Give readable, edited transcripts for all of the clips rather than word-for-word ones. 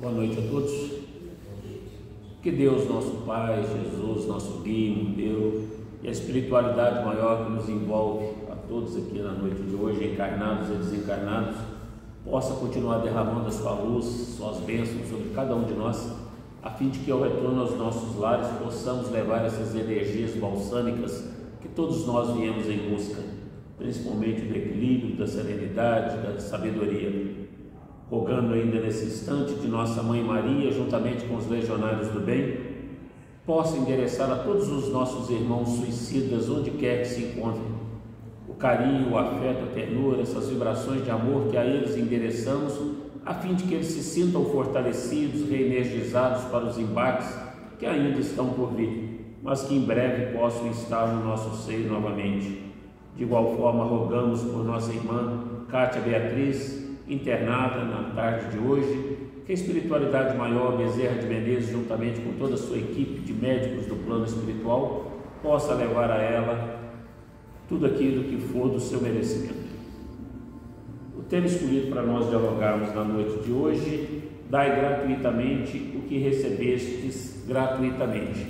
Boa noite a todos. Que Deus, nosso Pai, Jesus, nosso guia, Deus, e a espiritualidade maior que nos envolve a todos aqui na noite de hoje, encarnados e desencarnados, possa continuar derramando a sua luz, suas bênçãos sobre cada um de nós, a fim de que ao retorno aos nossos lares possamos levar essas energias balsâmicas que todos nós viemos em busca, principalmente do equilíbrio, da serenidade, da sabedoria. Rogando ainda nesse instante de Nossa Mãe Maria, juntamente com os legionários do bem, possa endereçar a todos os nossos irmãos suicidas, onde quer que se encontrem, o carinho, o afeto, a ternura, essas vibrações de amor que a eles endereçamos, a fim de que eles se sintam fortalecidos, reenergizados para os embates que ainda estão por vir, mas que em breve possam estar no nosso seio novamente. De igual forma, rogamos por nossa irmã Cátia Beatriz, internada na tarde de hoje, que a espiritualidade maior, Bezerra de Menezes, juntamente com toda a sua equipe de médicos do plano espiritual, possa levar a ela tudo aquilo que for do seu merecimento. O tema escolhido para nós dialogarmos na noite de hoje: dai gratuitamente o que recebestes gratuitamente.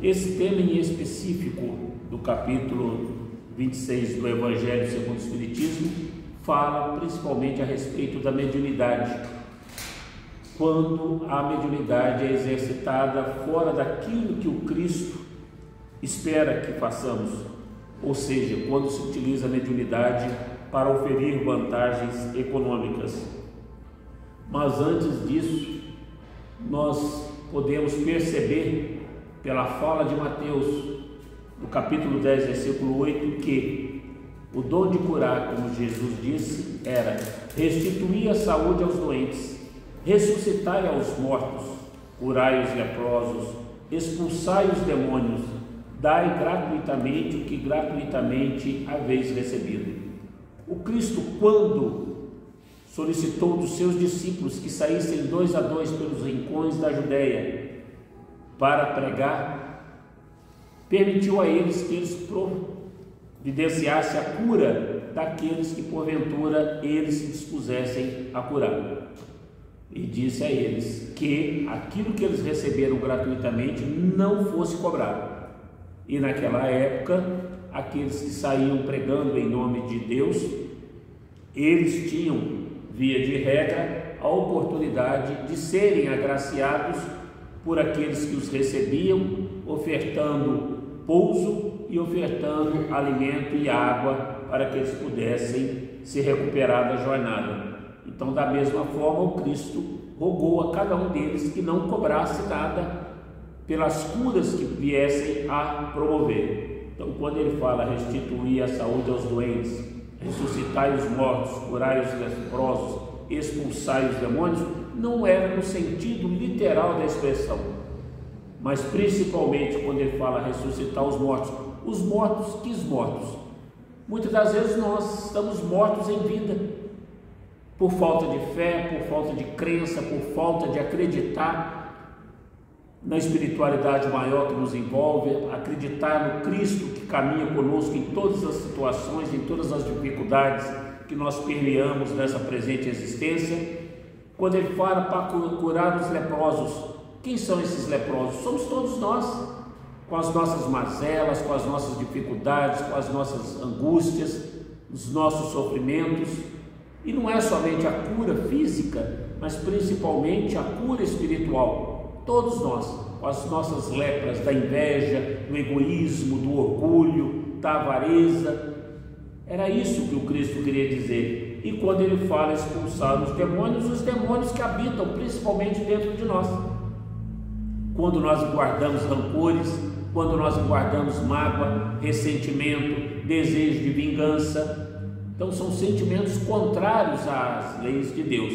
Esse tema em específico do capítulo 26 do Evangelho segundo o Espiritismo fala principalmente a respeito da mediunidade, quando a mediunidade é exercitada fora daquilo que o Cristo espera que façamos, ou seja, quando se utiliza a mediunidade para oferir vantagens econômicas. Mas antes disso, nós podemos perceber pela fala de Mateus, no capítulo 10, versículo 8, que o dom de curar, como Jesus disse, era restituir a saúde aos doentes, ressuscitai aos mortos, curai os leprosos, expulsai os demônios, dai gratuitamente o que gratuitamente haveis recebido. O Cristo, quando solicitou dos seus discípulos que saíssem 2 a 2 pelos rincões da Judéia para pregar, permitiu a eles que eles providenciasse a cura daqueles que porventura eles se dispusessem a curar, e disse a eles que aquilo que eles receberam gratuitamente não fosse cobrado. E naquela época, aqueles que saíam pregando em nome de Deus, eles tinham, via de regra, a oportunidade de serem agraciados por aqueles que os recebiam, ofertando pouso e ofertando alimento e água para que eles pudessem se recuperar da jornada. Então, da mesma forma, o Cristo rogou a cada um deles que não cobrasse nada pelas curas que viessem a promover. Então, quando ele fala restituir a saúde aos doentes, ressuscitai os mortos, curai os leprosos, expulsai os demônios, não era no sentido literal da expressão, mas principalmente quando ele fala ressuscitar os mortos, que os mortos? Muitas das vezes nós estamos mortos em vida, por falta de fé, por falta de crença, por falta de acreditar na espiritualidade maior que nos envolve, acreditar no Cristo que caminha conosco em todas as situações, em todas as dificuldades que nós permeamos nessa presente existência. Quando ele fala para curar os leprosos, quem são esses leprosos? Somos todos nós, com as nossas mazelas, com as nossas dificuldades, com as nossas angústias, os nossos sofrimentos. E não é somente a cura física, mas principalmente a cura espiritual. Todos nós, com as nossas lepras da inveja, do egoísmo, do orgulho, da avareza. Era isso que o Cristo queria dizer. E quando ele fala expulsar os demônios que habitam principalmente dentro de nós. Quando nós guardamos rancores, quando nós guardamos mágoa, ressentimento, desejo de vingança, então são sentimentos contrários às leis de Deus.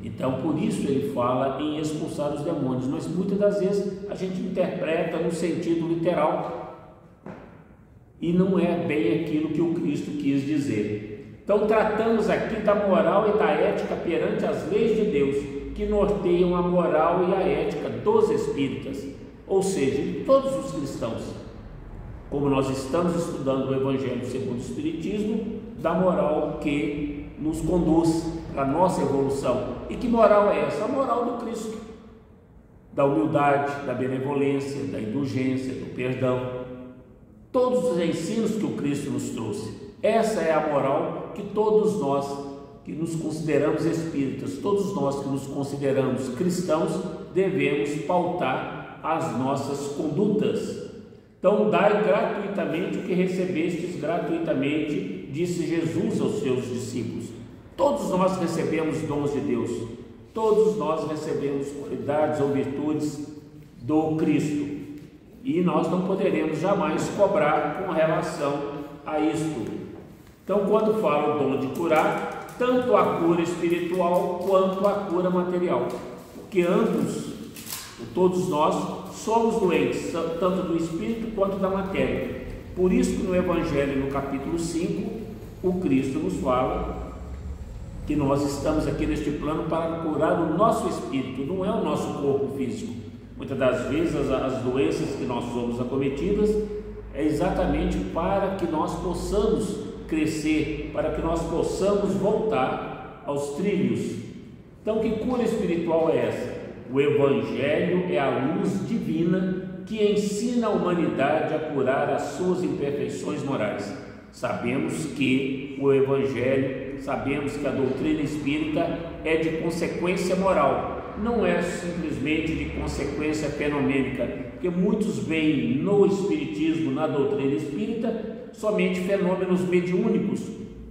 Então por isso ele fala em expulsar os demônios, mas muitas das vezes a gente interpreta no sentido literal e não é bem aquilo que o Cristo quis dizer. Então tratamos aqui da moral e da ética perante as leis de Deus, que norteiam a moral e a ética dos espíritas, ou seja, de todos os cristãos. Como nós estamos estudando o Evangelho segundo o Espiritismo, da moral que nos conduz para a nossa evolução. E que moral é essa? A moral do Cristo, da humildade, da benevolência, da indulgência, do perdão. Todos os ensinos que o Cristo nos trouxe. Essa é a moral que todos nós que nos consideramos espíritas, todos nós que nos consideramos cristãos, devemos pautar as nossas condutas. Então, dai gratuitamente o que recebestes gratuitamente, disse Jesus aos seus discípulos. Todos nós recebemos dons de Deus, todos nós recebemos qualidades ou virtudes do Cristo, e nós não poderemos jamais cobrar com relação a isto. Então, quando falo o dom de curar, tanto a cura espiritual quanto a cura material, porque ambos, todos nós, somos doentes, tanto do espírito quanto da matéria. Por isso que no Evangelho, no capítulo 5, o Cristo nos fala que nós estamos aqui neste plano para curar o nosso espírito, não é o nosso corpo físico. Muitas das vezes as doenças que nós somos acometidas é exatamente para que nós possamos crescer, para que nós possamos voltar aos trilhos. Então, que cura espiritual é essa? O Evangelho é a luz divina que ensina a humanidade a curar as suas imperfeições morais. Sabemos que o Evangelho, sabemos que a doutrina espírita é de consequência moral, não é simplesmente de consequência fenomênica, porque muitos veem no Espiritismo, na doutrina espírita, somente fenômenos mediúnicos,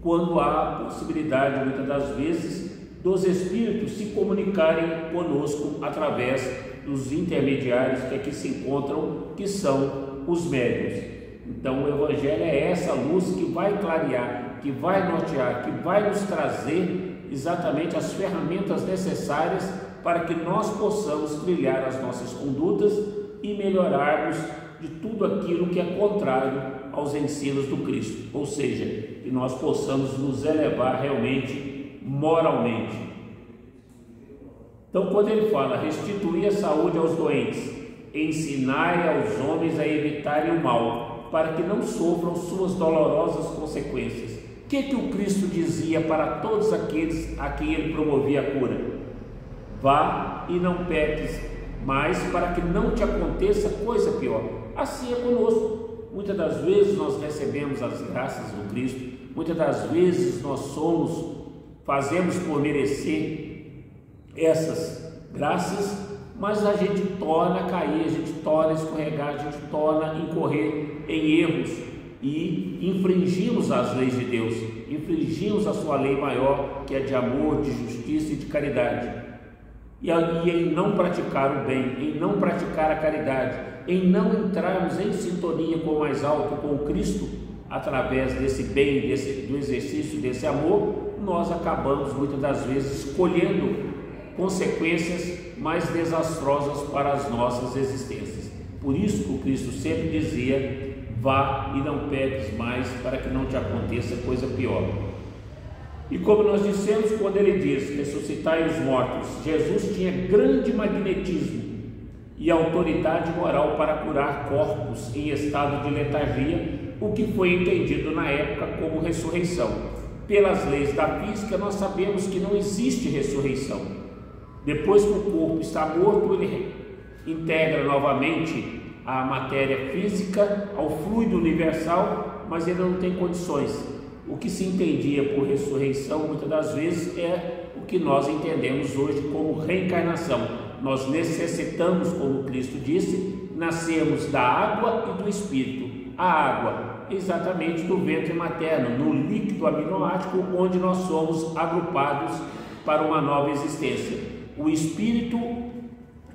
quando há a possibilidade, muitas das vezes, dos espíritos se comunicarem conosco através dos intermediários que aqui se encontram, que são os médiuns. Então, o Evangelho é essa luz que vai clarear, que vai nortear, que vai nos trazer exatamente as ferramentas necessárias para que nós possamos trilhar as nossas condutas e melhorarmos de tudo aquilo que é contrário aos ensinos do Cristo, ou seja, que nós possamos nos elevar realmente moralmente. Então, quando ele fala restituir a saúde aos doentes, ensinai aos homens a evitarem o mal, para que não sofram suas dolorosas consequências. O que o Cristo dizia para todos aqueles a quem ele promovia a cura? Vá e não peques mais, para que não te aconteça coisa pior. Assim é conosco. Muitas das vezes nós recebemos as graças do Cristo, muitas das vezes nós fazemos por merecer essas graças, mas a gente torna a cair, a gente torna a escorregar, a gente torna a incorrer em erros e infringimos as leis de Deus, infringimos a sua lei maior, que é de amor, de justiça e de caridade. E em não praticar o bem, em não praticar a caridade, em não entrarmos em sintonia com o mais alto, com o Cristo, através desse bem, do exercício desse amor, nós acabamos muitas das vezes colhendo consequências mais desastrosas para as nossas existências. Por isso que o Cristo sempre dizia: vá e não peques mais, para que não te aconteça coisa pior. E como nós dissemos, quando ele diz ressuscitai os mortos, Jesus tinha grande magnetismo e autoridade moral para curar corpos em estado de letargia, o que foi entendido na época como ressurreição. Pelas leis da física, nós sabemos que não existe ressurreição. Depois que o corpo está morto, ele integra novamente a matéria física ao fluido universal, mas ele não tem condições. O que se entendia por ressurreição, muitas das vezes, é o que nós entendemos hoje como reencarnação. Nós necessitamos, como Cristo disse, nascermos da água e do Espírito. A água, exatamente do ventre materno, no líquido aminoático, onde nós somos agrupados para uma nova existência. O Espírito,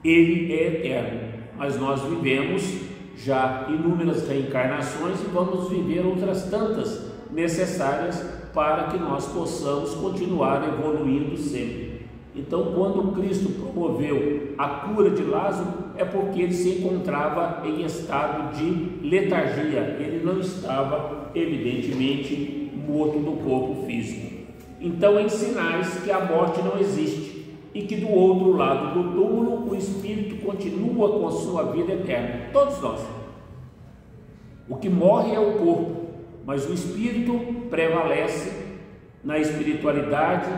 ele é eterno, mas nós vivemos já inúmeras reencarnações e vamos viver outras tantas necessárias para que nós possamos continuar evoluindo sempre. Então, quando Cristo promoveu a cura de Lázaro, é porque ele se encontrava em estado de letargia, ele não estava, evidentemente, morto do corpo físico. Então, em sinais que a morte não existe e que do outro lado do túmulo o espírito continua com a sua vida eterna. Todos nós. O que morre é o corpo, mas o espírito prevalece na espiritualidade,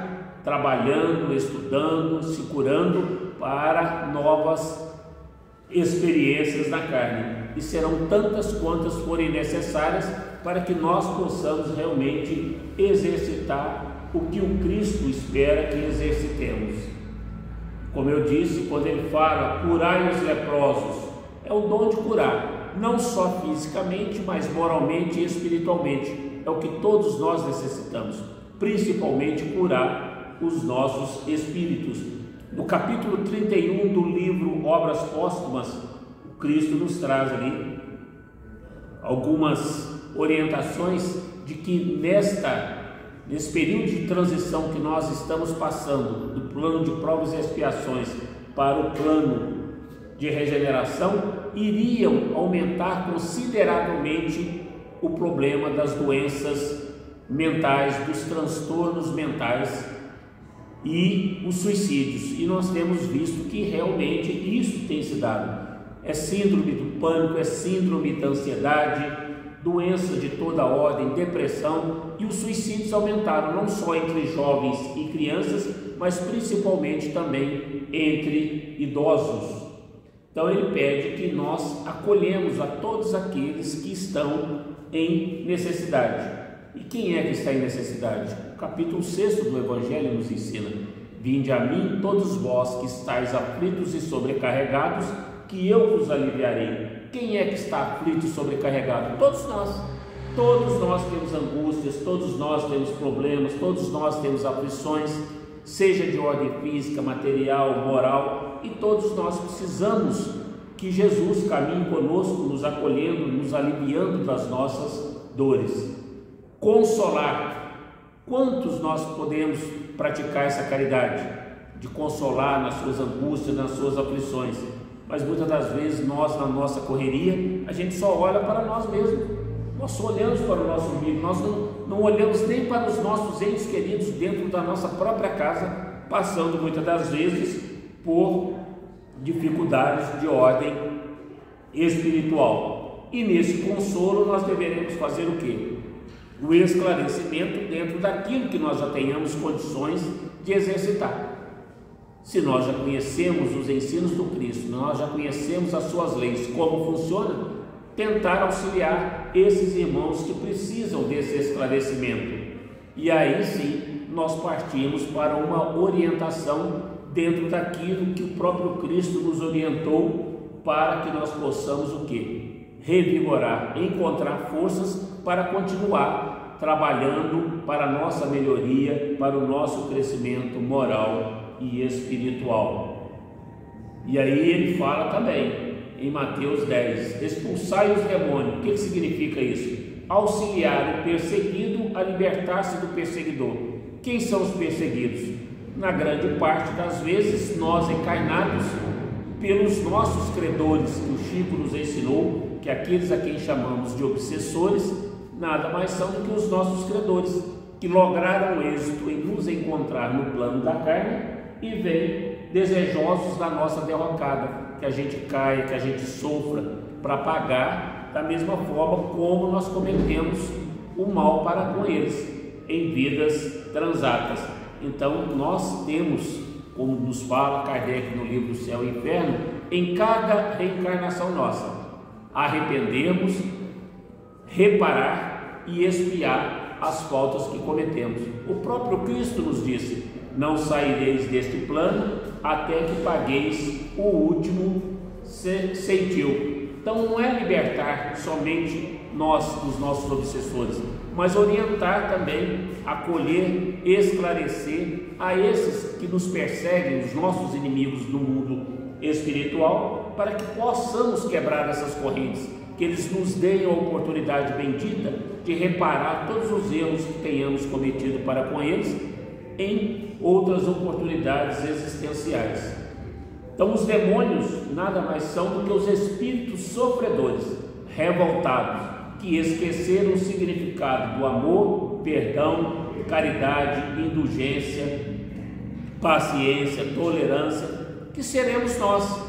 trabalhando, estudando, se curando para novas experiências na carne, e serão tantas quantas forem necessárias para que nós possamos realmente exercitar o que o Cristo espera que exercitemos. Como eu disse, quando ele fala curai os leprosos, é o dom de curar, não só fisicamente, mas moralmente e espiritualmente. É o que todos nós necessitamos, principalmente curar os nossos espíritos. No capítulo 31 do livro Obras Póstumas, o Cristo nos traz ali algumas orientações de que nesse período de transição que nós estamos passando, do plano de provas e expiações para o plano de regeneração, iriam aumentar consideravelmente o problema das doenças mentais, dos transtornos mentais e os suicídios. E nós temos visto que realmente isso tem se dado. É síndrome do pânico, é síndrome da ansiedade, doenças de toda ordem, depressão, e os suicídios aumentaram não só entre jovens e crianças, mas principalmente também entre idosos. Então ele pede que nós acolhemos a todos aqueles que estão em necessidade. E quem é que está em necessidade? O capítulo 6 do Evangelho nos ensina: vinde a mim todos vós que estáis aflitos e sobrecarregados, que eu vos aliviarei. Quem é que está aflito e sobrecarregado? Todos nós. Todos nós temos angústias, todos nós temos problemas, todos nós temos aflições, seja de ordem física, material, moral, e todos nós precisamos que Jesus caminhe conosco, nos acolhendo, nos aliviando das nossas dores. Consolar. Quantos nós podemos praticar essa caridade de consolar nas suas angústias, nas suas aflições? Mas muitas das vezes nós, na nossa correria, a gente só olha para nós mesmos, nós só olhamos para o nosso umbigo, nós não olhamos nem para os nossos entes queridos dentro da nossa própria casa, passando muitas das vezes por dificuldades de ordem espiritual. E nesse consolo nós deveremos fazer o quê? O esclarecimento dentro daquilo que nós já tenhamos condições de exercitar. Se nós já conhecemos os ensinos do Cristo, nós já conhecemos as suas leis, como funciona, tentar auxiliar esses irmãos que precisam desse esclarecimento. E aí sim, nós partimos para uma orientação dentro daquilo que o próprio Cristo nos orientou, para que nós possamos o quê? Revigorar, encontrar forças para continuar trabalhando para a nossa melhoria, para o nosso crescimento moral e espiritual. E aí ele fala também em Mateus 10: expulsai os demônios. O que significa isso? Auxiliar o perseguido a libertar-se do perseguidor. Quem são os perseguidos? Na grande parte das vezes nós encarnados pelos nossos credores, que o Chico nos ensinou que aqueles a quem chamamos de obsessores nada mais são do que os nossos credores, que lograram êxito em nos encontrar no plano da carne e vêm desejosos da nossa derrocada, que a gente caia, que a gente sofra, para pagar da mesma forma como nós cometemos o mal para com eles em vidas transatas. Então nós temos, como nos fala Kardec no livro Céu e Inferno, em cada reencarnação nossa, arrependermos, reparar e expiar as faltas que cometemos. O próprio Cristo nos disse: não saireis deste plano até que pagueis o último centil. Então não é libertar somente nós dos nossos obsessores, mas orientar também, acolher, esclarecer a esses que nos perseguem, os nossos inimigos no mundo espiritual, para que possamos quebrar essas correntes, que eles nos deem a oportunidade bendita de reparar todos os erros que tenhamos cometido para com eles em outras oportunidades existenciais. Então os demônios nada mais são do que os espíritos sofredores, revoltados, que esqueceram o significado do amor, perdão, caridade, indulgência, paciência, tolerância, que seremos nós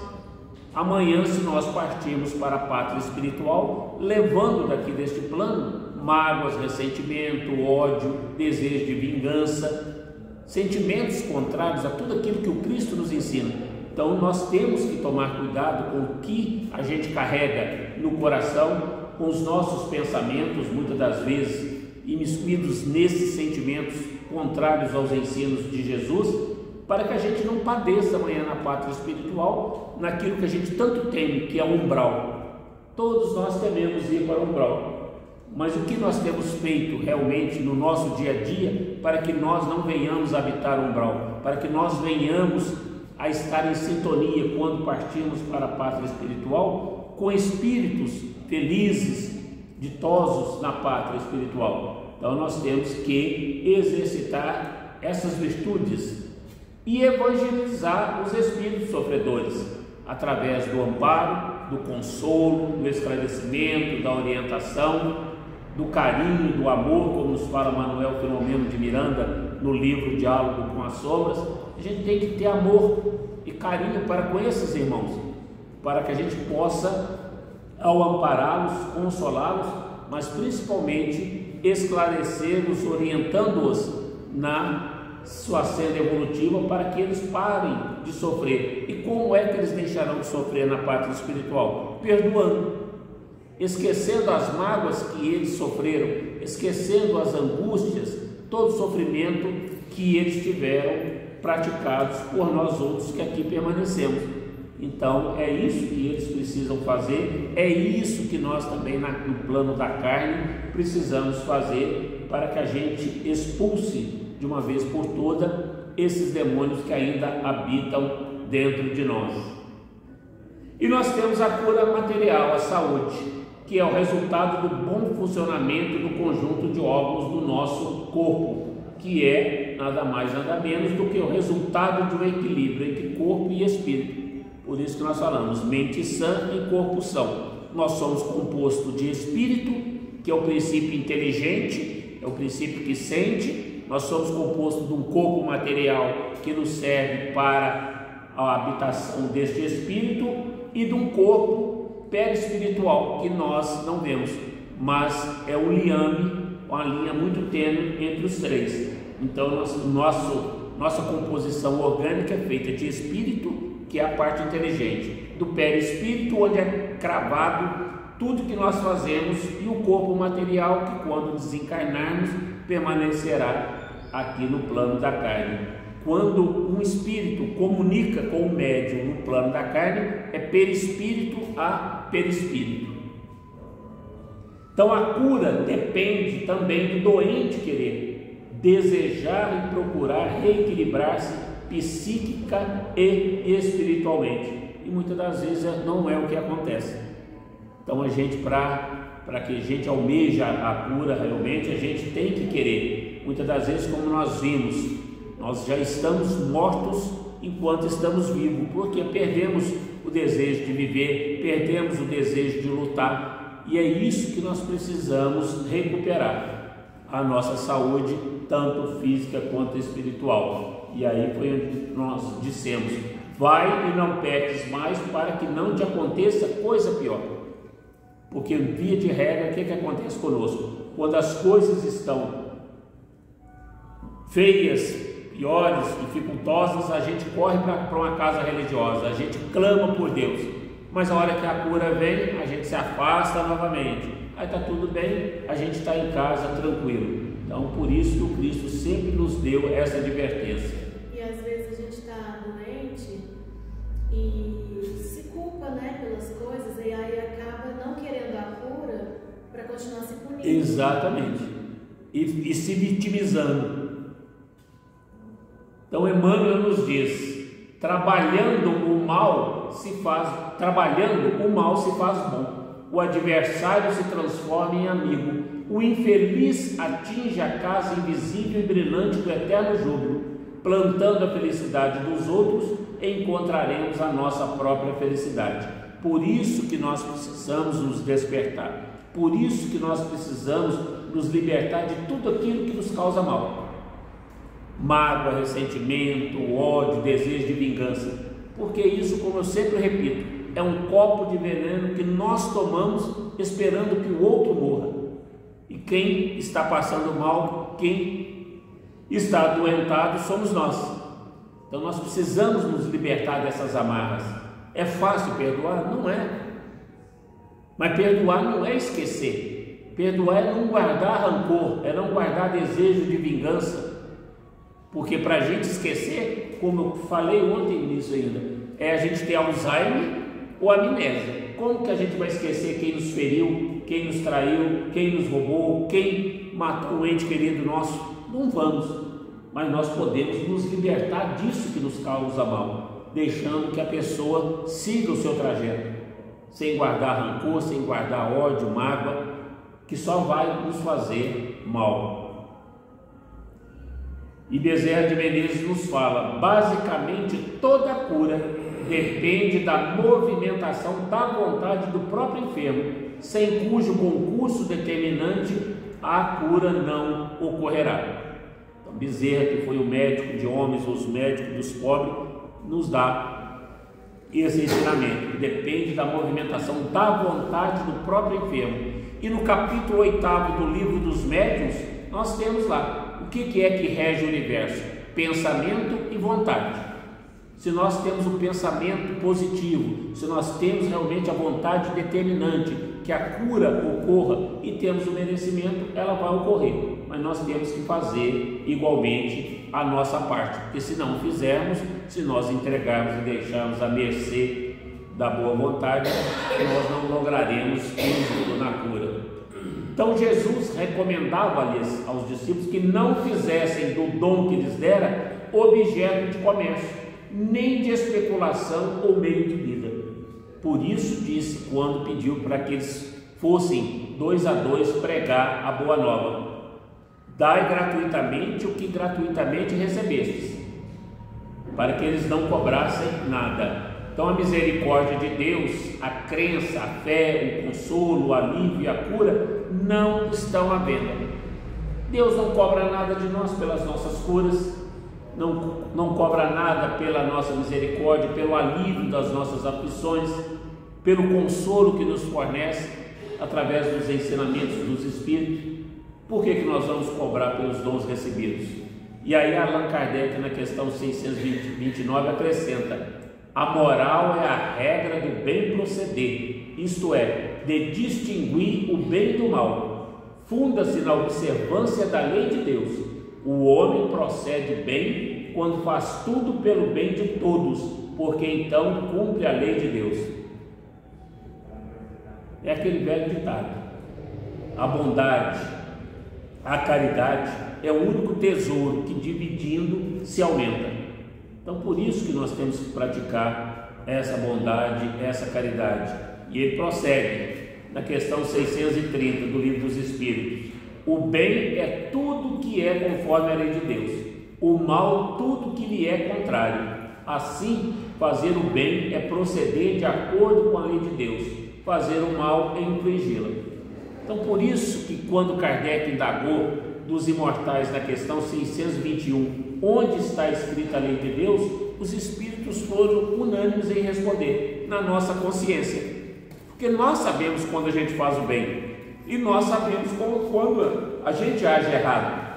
amanhã, se nós partirmos para a pátria espiritual, levando daqui deste plano mágoas, ressentimento, ódio, desejo de vingança, sentimentos contrários a tudo aquilo que o Cristo nos ensina. Então nós temos que tomar cuidado com o que a gente carrega no coração, com os nossos pensamentos, muitas das vezes imiscuídos nesses sentimentos contrários aos ensinos de Jesus, para que a gente não padeça amanhã na pátria espiritual, naquilo que a gente tanto teme, que é o umbral. Todos nós tememos ir para o umbral, mas o que nós temos feito realmente no nosso dia a dia para que nós não venhamos habitar o umbral, para que nós venhamos a estar em sintonia quando partirmos para a pátria espiritual, com espíritos felizes, ditosos na pátria espiritual. Então nós temos que exercitar essas virtudes e evangelizar os espíritos sofredores através do amparo, do consolo, do esclarecimento, da orientação, do carinho, do amor, como nos fala Manuel Filomeno de Miranda no livro Diálogo com as Sombras. A gente tem que ter amor e carinho para com esses irmãos, para que a gente possa, ao ampará-los, consolá-los, mas principalmente esclarecê-los, orientando-os na sua senda evolutiva, para que eles parem de sofrer. E como é que eles deixarão de sofrer na pátria espiritual? Perdoando, esquecendo as mágoas que eles sofreram, esquecendo as angústias, todo o sofrimento que eles tiveram praticados por nós outros que aqui permanecemos. Então é isso que eles precisam fazer, é isso que nós também no plano da carne precisamos fazer, para que a gente expulse de uma vez por todas esses demônios que ainda habitam dentro de nós. E nós temos a cura material, a saúde, que é o resultado do bom funcionamento do conjunto de órgãos do nosso corpo, que é nada mais nada menos do que o resultado de um equilíbrio entre corpo e espírito. Por isso que nós falamos mente sã e corpo são. Nós somos composto de espírito, que é o princípio inteligente, é o princípio que sente. Nós somos composto de um corpo material que nos serve para a habitação deste espírito, e de um corpo perispiritual que nós não vemos, mas é um liame, uma linha muito tênue entre os três. Então nossa composição orgânica é feita de espírito, que é a parte inteligente, do perispírito, onde é cravado tudo que nós fazemos, e o corpo material, que quando desencarnarmos permanecerá aqui no plano da carne. Quando um espírito comunica com o médium no plano da carne, é perispírito a perispírito. Então a cura depende também do doente querer, desejar e procurar reequilibrar-se psíquica e espiritualmente, e muitas das vezes não é o que acontece. Então a gente, para que a gente almeja a cura realmente, a gente tem que querer. Muitas das vezes, como nós vimos, nós já estamos mortos enquanto estamos vivos, porque perdemos o desejo de viver, perdemos o desejo de lutar, e é isso que nós precisamos recuperar, a nossa saúde, tanto física quanto espiritual. E aí foi onde nós dissemos: vai e não peques mais, para que não te aconteça coisa pior. Porque via de regra, o que acontece conosco? Quando as coisas estão feias, piores, dificultosas, a gente corre para uma casa religiosa, a gente clama por Deus, mas a hora que a cura vem, a gente se afasta novamente. Aí está tudo bem, a gente está em casa tranquilo. Então por isso que o Cristo sempre nos deu essa advertência. E às vezes a gente está doente e se culpa, né, pelas coisas, e aí acaba não querendo a cura para continuar se punindo. Exatamente. E se vitimizando. Então Emmanuel nos diz: trabalhando o mal se faz bom. O adversário se transforma em amigo. O infeliz atinge a casa invisível e brilhante do eterno júbilo. Plantando a felicidade dos outros, encontraremos a nossa própria felicidade. Por isso que nós precisamos nos despertar. Por isso que nós precisamos nos libertar de tudo aquilo que nos causa mal. Mágoa, ressentimento, ódio, desejo de vingança. Porque isso, como eu sempre repito, é um copo de veneno que nós tomamos esperando que o outro morra. E quem está passando mal, quem está adoentado somos nós. Então nós precisamos nos libertar dessas amarras. É fácil perdoar? Não é. Mas perdoar não é esquecer. Perdoar é não guardar rancor, é não guardar desejo de vingança. Porque para a gente esquecer, como eu falei ontem nisso ainda, é a gente ter Alzheimer ou amnésia. Como que a gente vai esquecer quem nos feriu, quem nos traiu, quem nos roubou, quem matou um ente querido nosso? Não vamos. Mas nós podemos nos libertar disso que nos causa mal, deixando que a pessoa siga o seu trajeto, sem guardar rancor, sem guardar ódio, mágoa, que só vai nos fazer mal. E Bezerra de Menezes nos fala: basicamente toda cura depende da movimentação da vontade do próprio enfermo, sem cujo concurso determinante a cura não ocorrerá. Então, Bezerra, que foi o médico de homens, os médicos dos pobres, nos dá esse ensinamento, que depende da movimentação da vontade do próprio enfermo. E no capítulo 8º do livro dos médiuns, nós temos lá o que é que rege o universo: pensamento e vontade. Se nós temos um pensamento positivo, se nós temos realmente a vontade determinante que a cura ocorra e temos o merecimento, ela vai ocorrer. Mas nós temos que fazer igualmente a nossa parte, porque se não fizermos, se nós entregarmos e deixarmos à mercê da boa vontade, nós não lograremos êxito na cura. Então Jesus recomendava-lhes aos discípulos que não fizessem do dom que lhes dera objeto de comércio, nem de especulação ou meio de vida. Por isso disse, quando pediu para que eles fossem 2 a 2 pregar a boa nova: dai gratuitamente o que gratuitamente recebestes, para que eles não cobrassem nada. Então a misericórdia de Deus, a crença, a fé, o consolo, o alívio e a cura não estão à venda. Deus não cobra nada de nós pelas nossas curas, não cobra nada pela nossa misericórdia, pelo alívio das nossas aflições, pelo consolo que nos fornece através dos ensinamentos dos Espíritos. Por que nós vamos cobrar pelos dons recebidos? E aí Allan Kardec, na questão 629, acrescenta: a moral é a regra do bem proceder, isto é, de distinguir o bem do mal. Funda-se na observância da lei de Deus. O homem procede bem quando faz tudo pelo bem de todos, porque então cumpre a lei de Deus. É aquele velho ditado: a bondade, a caridade é o único tesouro que, dividindo, se aumenta. Então, por isso que nós temos que praticar essa bondade, essa caridade. E ele prossegue na questão 630 do Livro dos Espíritos: o bem é tudo que é conforme a lei de Deus, o mal tudo que lhe é contrário. Assim, fazer o bem é proceder de acordo com a lei de Deus, fazer o mal é infringi-la. Então, por isso que quando Kardec indagou dos imortais na questão 621, onde está escrita a lei de Deus, os espíritos foram unânimes em responder: na nossa consciência. Porque nós sabemos quando a gente faz o bem e nós sabemos quando a gente age errado.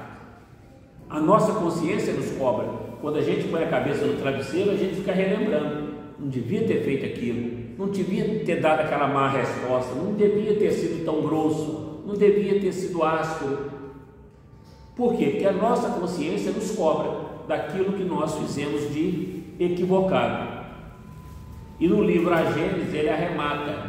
A nossa consciência nos cobra. Quando a gente põe a cabeça no travesseiro, a gente fica relembrando: não devia ter feito aquilo, não devia ter dado aquela má resposta, não devia ter sido tão grosso, não devia ter sido áspero. Por quê? Porque a nossa consciência nos cobra daquilo que nós fizemos de equivocado. E no livro A Gênese ele arremata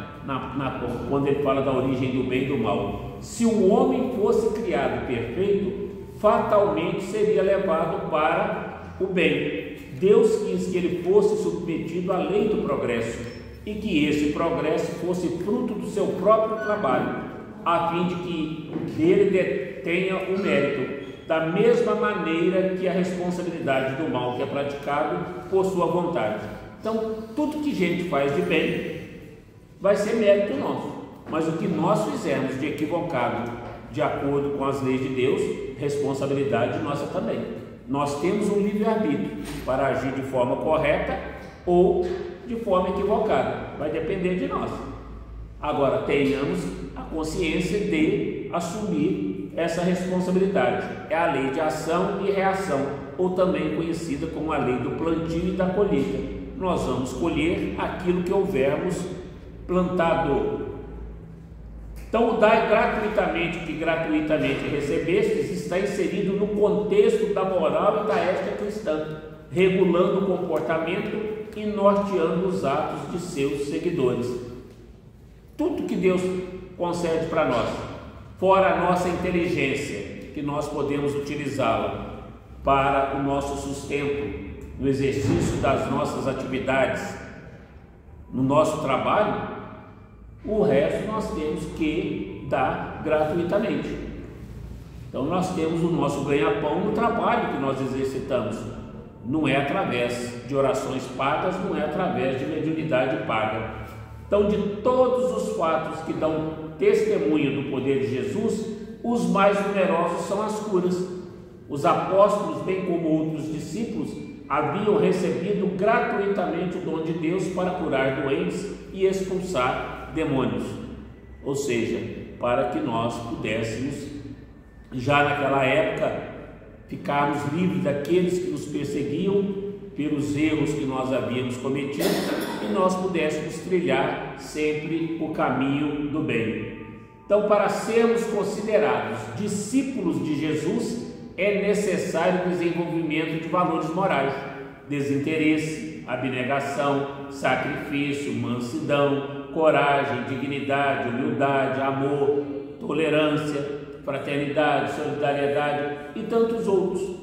quando ele fala da origem do bem e do mal: se o homem fosse criado perfeito, fatalmente seria levado para o bem. Deus quis que ele fosse submetido à lei do progresso e que esse progresso fosse fruto do seu próprio trabalho, a fim de que dele tenha o mérito, da mesma maneira que a responsabilidade do mal que é praticado por sua vontade. Então, tudo que a gente faz de bem vai ser mérito nosso, mas o que nós fizermos de equivocado, de acordo com as leis de Deus, responsabilidade nossa também. Nós temos um livre-arbítrio para agir de forma correta ou de forma equivocada, vai depender de nós. Agora, tenhamos a consciência de assumir essa responsabilidade. É a lei de ação e reação, ou também conhecida como a lei do plantio e da colheita. Nós vamos colher aquilo que houvermos plantado. Então, o dai gratuitamente o que gratuitamente recebestes está inserido no contexto da moral e da ética cristã, regulando o comportamento e norteando os atos de seus seguidores. Tudo que Deus concede para nós, fora a nossa inteligência, que nós podemos utilizá-la para o nosso sustento, no exercício das nossas atividades, no nosso trabalho, o resto nós temos que dar gratuitamente. Então nós temos o nosso ganha-pão no trabalho que nós exercitamos. Não é através de orações pagas, não é através de mediunidade paga. Então, de todos os fatos que dão testemunho do poder de Jesus, os mais numerosos são as curas. Os apóstolos, bem como outros discípulos, haviam recebido gratuitamente o dom de Deus para curar doentes e expulsar demônios, ou seja, para que nós pudéssemos, já naquela época, ficarmos livres daqueles que nos perseguiam pelos erros que nós havíamos cometido e nós pudéssemos trilhar sempre o caminho do bem. Então, para sermos considerados discípulos de Jesus, é necessário o desenvolvimento de valores morais: desinteresse, abnegação, sacrifício, mansidão, coragem, dignidade, humildade, amor, tolerância, fraternidade, solidariedade e tantos outros.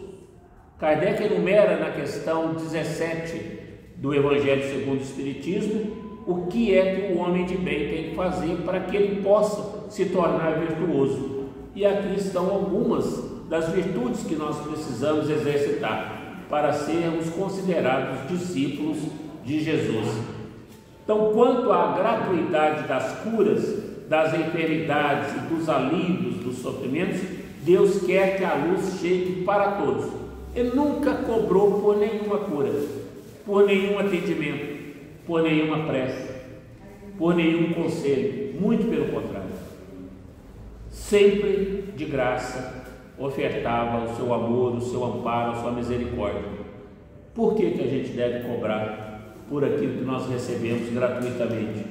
Kardec enumera na questão 17 do Evangelho segundo o Espiritismo o que é que o homem de bem tem que fazer para que ele possa se tornar virtuoso. E aqui estão algumas das virtudes que nós precisamos exercitar para sermos considerados discípulos de Jesus. Então, quanto à gratuidade das curas, das enfermidades e dos alívios dos sofrimentos, Deus quer que a luz chegue para todos. Ele nunca cobrou por nenhuma cura, por nenhum atendimento, por nenhuma prece, por nenhum conselho, muito pelo contrário. Sempre de graça ofertava o seu amor, o seu amparo, a sua misericórdia. Por que a gente deve cobrar por aquilo que nós recebemos gratuitamente?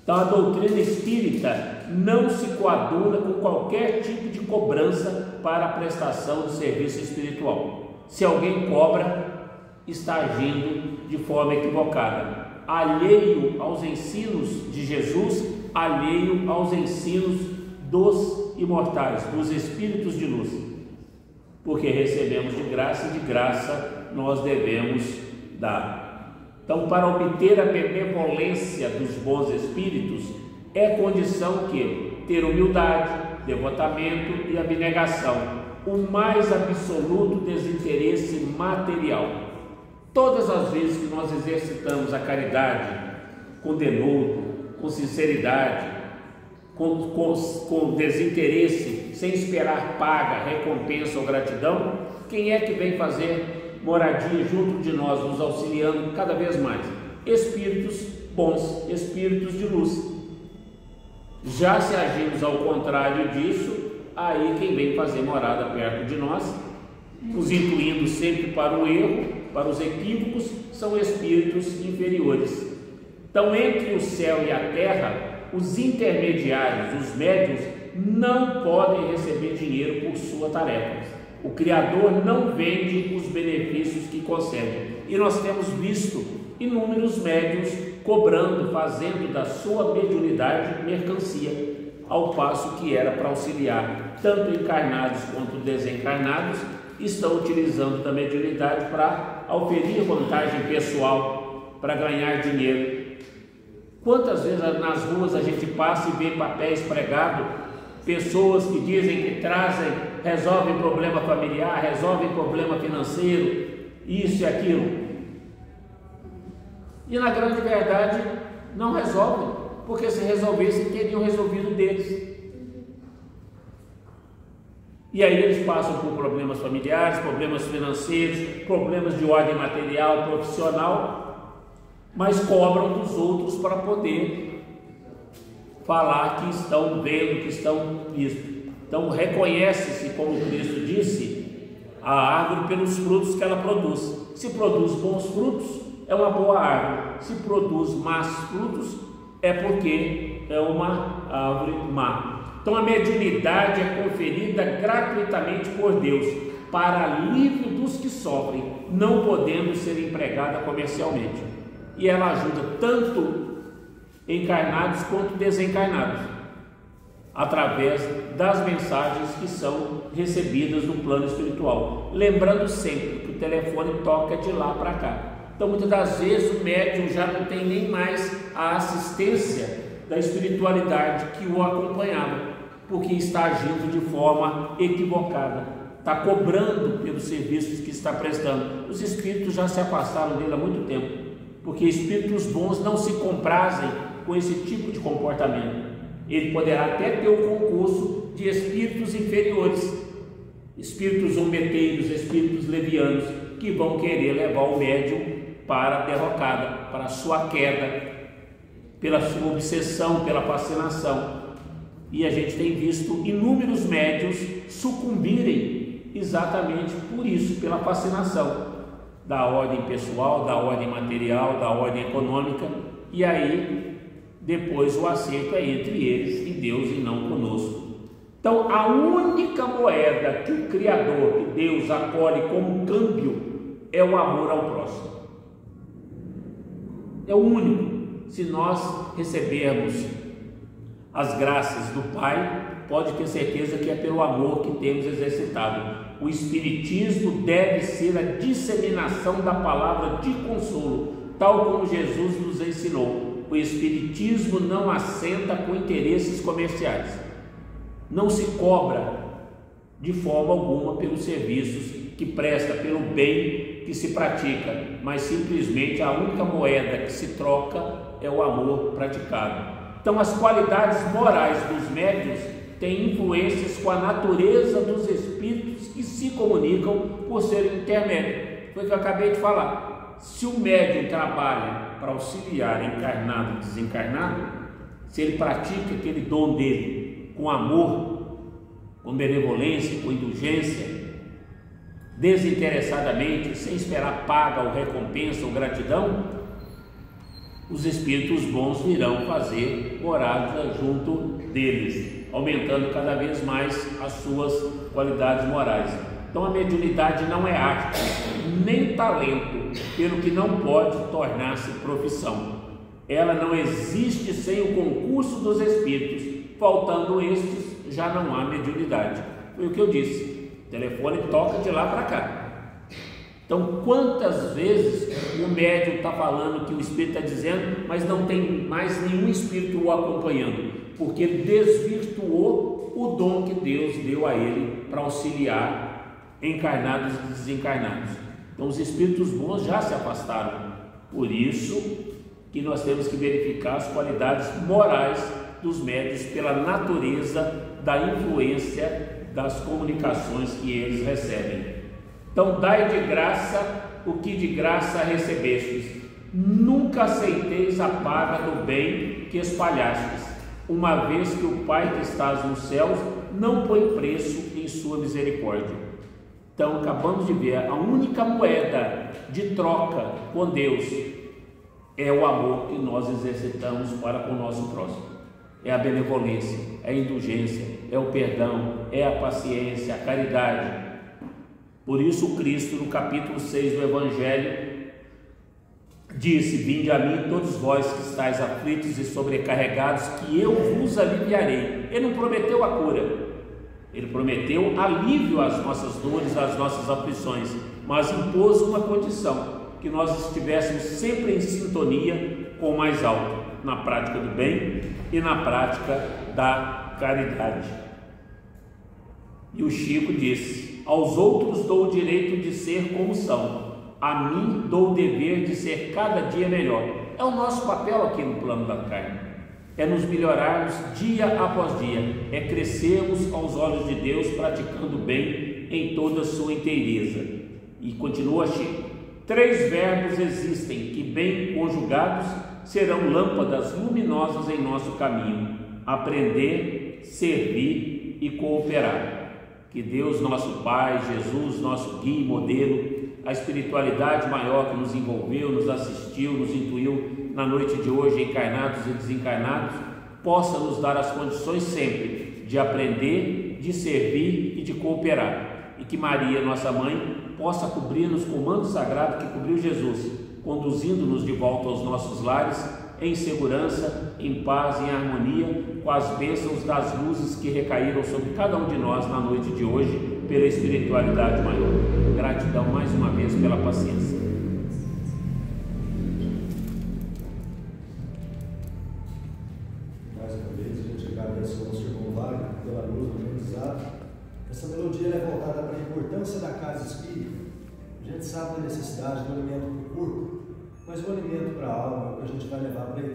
Então, a doutrina espírita não se coaduna com qualquer tipo de cobrança para a prestação de serviço espiritual. Se alguém cobra, está agindo de forma equivocada, alheio aos ensinos de Jesus, alheio aos ensinos dos imortais, dos espíritos de luz, porque recebemos de graça e de graça nós devemos dar. Então, para obter a benevolência dos bons espíritos, é condição que ter humildade, devotamento e abnegação, o mais absoluto desinteresse material. Todas as vezes que nós exercitamos a caridade com denodo, com sinceridade, com desinteresse, sem esperar paga, recompensa ou gratidão, quem é que vem fazer moradia junto de nós, nos auxiliando cada vez mais? Espíritos bons, espíritos de luz. Já se agimos ao contrário disso, aí quem vem fazer morada perto de nós, nos incluindo sempre para o erro, para os equívocos, são espíritos inferiores. Então, entre o céu e a terra, os intermediários, os médiuns, não podem receber dinheiro por sua tarefa. O Criador não vende os benefícios que concede. E nós temos visto inúmeros médiuns cobrando, fazendo da sua mediunidade mercancia, ao passo que era para auxiliar tanto encarnados quanto desencarnados, estão utilizando da mediunidade para auferir vantagem pessoal, para ganhar dinheiro. Quantas vezes nas ruas a gente passa e vê papéis pregados, pessoas que dizem que trazem, resolvem problema familiar, resolvem problema financeiro, isso e aquilo. E na grande verdade não resolvem, porque se resolvessem teriam resolvido deles. E aí eles passam por problemas familiares, problemas financeiros, problemas de ordem material, profissional, mas cobram dos outros para poder falar que estão vendo, que estão visto. Então reconhece-se, como Cristo disse, a árvore pelos frutos que ela produz. Se produz bons frutos, é uma boa árvore. Se produz más frutos, é porque é uma árvore má. Então a mediunidade é conferida gratuitamente por Deus para alívio dos que sofrem, não podendo ser empregada comercialmente. E ela ajuda tanto encarnados quanto desencarnados, através das mensagens que são recebidas no plano espiritual. Lembrando sempre que o telefone toca de lá para cá. Então muitas das vezes o médium já não tem nem mais a assistência da espiritualidade que o acompanhava, porque está agindo de forma equivocada, está cobrando pelos serviços que está prestando. Os espíritos já se afastaram dele há muito tempo, porque espíritos bons não se comprazem com esse tipo de comportamento. Ele poderá até ter o concurso de espíritos inferiores, espíritos zombeteiros, espíritos levianos, que vão querer levar o médium para a derrocada, para a sua queda, pela sua obsessão, pela fascinação. E a gente tem visto inúmeros médiuns sucumbirem exatamente por isso, pela fascinação da ordem pessoal, da ordem material, da ordem econômica, e aí depois o acerto é entre eles e Deus e não conosco. Então a única moeda que o Criador, que Deus acolhe como câmbio, é o amor ao próximo. É o único. Se nós recebermos as graças do Pai, pode ter certeza que é pelo amor que temos exercitado. O Espiritismo deve ser a disseminação da palavra de consolo, tal como Jesus nos ensinou. O Espiritismo não assenta com interesses comerciais. Não se cobra de forma alguma pelos serviços que presta, pelo bem que se pratica, mas simplesmente a única moeda que se troca é o amor praticado. Então as qualidades morais dos médiuns têm influências com a natureza dos espíritos que se comunicam por serem intermédios. Foi o que eu acabei de falar. Se o médium trabalha para auxiliar encarnado e desencarnado, se ele pratica aquele dom dele com amor, com benevolência, com indulgência, desinteressadamente, sem esperar paga ou recompensa ou gratidão, os espíritos bons virão fazer morada junto deles, aumentando cada vez mais as suas qualidades morais. Então a mediunidade não é arte, nem talento, pelo que não pode tornar-se profissão. Ela não existe sem o concurso dos espíritos. Faltando estes, já não há mediunidade. Foi o que eu disse. O telefone toca de lá para cá. Então, quantas vezes o médium está falando que o espírito está dizendo, mas não tem mais nenhum espírito o acompanhando, porque desvirtuou o dom que Deus deu a ele para auxiliar encarnados e desencarnados. Então, os espíritos bons já se afastaram. Por isso que nós temos que verificar as qualidades morais dos médiuns pela natureza da influência das comunicações que eles recebem. Então, dai de graça o que de graça recebestes. Nunca aceiteis a paga do bem que espalhastes, uma vez que o Pai que estás nos céus não põe preço em sua misericórdia. Então, acabamos de ver, a única moeda de troca com Deus é o amor que nós exercitamos para com o nosso próximo. É a benevolência, é a indulgência, é o perdão, é a paciência, a caridade. Por isso Cristo, no capítulo 6 do Evangelho, disse: vinde a mim todos vós que estáis aflitos e sobrecarregados, que eu vos aliviarei. Ele não prometeu a cura, ele prometeu alívio às nossas dores, às nossas aflições, mas impôs uma condição: que nós estivéssemos sempre em sintonia com o mais alto, na prática do bem e na prática da caridade. E o Chico disse: aos outros dou o direito de ser como são, a mim dou o dever de ser cada dia melhor. É o nosso papel aqui no plano da carne, é nos melhorarmos dia após dia, é crescermos aos olhos de Deus praticando o bem em toda a sua inteireza. E continua Chico: 3 verbos existem que, bem conjugados, serão lâmpadas luminosas em nosso caminho: aprender, servir e cooperar. Que Deus, nosso Pai, Jesus, nosso guia e modelo, a espiritualidade maior que nos envolveu, nos assistiu, nos intuiu na noite de hoje, encarnados e desencarnados, possa nos dar as condições sempre de aprender, de servir e de cooperar. E que Maria, nossa mãe, possa cobrir-nos com o manto sagrado que cobriu Jesus, conduzindo-nos de volta aos nossos lares, em segurança, em paz e em harmonia, com as bênçãos das luzes que recaíram sobre cada um de nós na noite de hoje, pela espiritualidade maior. Gratidão mais uma vez pela paciência. Mais uma vez, a gente agradece ao nosso irmão Wagner pela luz do aprendizado. Essa melodia é voltada para a importância da casa espírita. A gente sabe da necessidade do alimento para o corpo, mas o alimento para a alma é o que a gente vai levar para a